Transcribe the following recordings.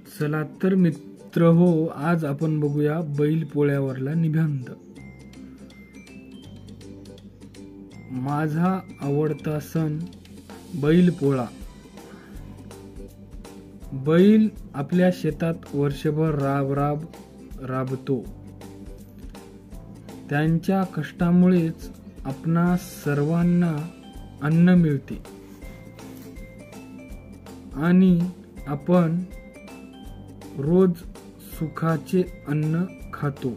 चला तर मित्र हो, आज आपण बघूया बैल पोळ्यावरला निबंध। माझा आवडता सण बैल पोळा। बैल आपल्या शेतात वर्षभर राबतो। त्यांच्या कष्टामुळेच आपणा सर्वांना अन्न मिळते आणि आपण रोज सुखाचे अन्न खातो।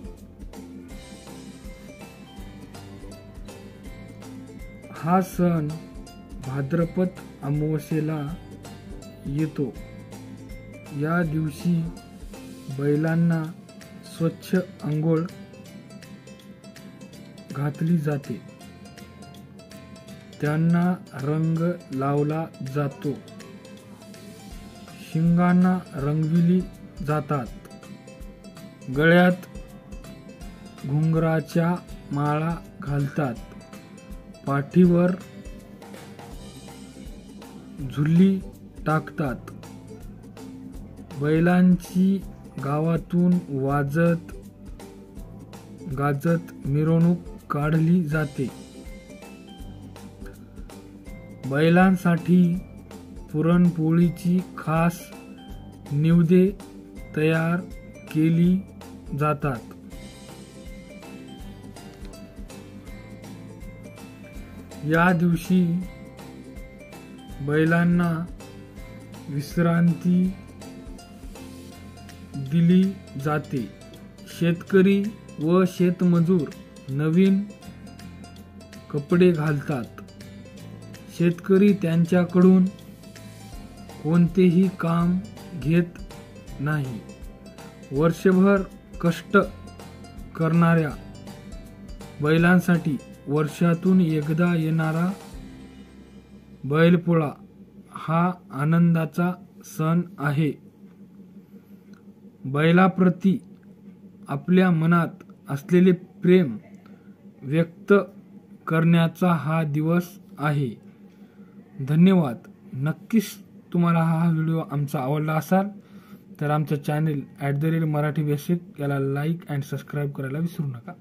हा सण भाद्रपद अमावस्येला येतो। या दिवशी बैलांना स्वच्छ अंघोळ घातली जाते, त्यांना रंग लावला जातो, शिंगांना रंगविली जातात, गळ्यात घुंगराच्या माळा घालतात, पाठीवर झुली टाकतात। बैलांची गावातून वाजत गाजत मिरवणूक काढली जाते। बैलांसाठी पुरणपोळीची खास निवेदे तयार केली जातात। या दिवशी बैलांना विश्रांती दिली जाते। शेतकरी व शेतमजूर नवीन कपडे घालतात। शेतकरी त्यांच्याकडून कोणतेही काम घेत नाही। वर्षभर कष्ट करणाऱ्या बैलांसाठी वर्षातून एकदा येणारा बैलपोळा हा आनंदाचा सण आहे। बैलाप्रती आपल्या मनात असलेले प्रेम व्यक्त करण्याचा हा दिवस आहे। धन्यवाद। नक्कीच तुम्हाला हा व्हिडिओ आमचा आवडला असाल तर आमचं चॅनल @मराठी बेसिक याला लाईक अँड सबस्क्राईब करायला विसरू नका।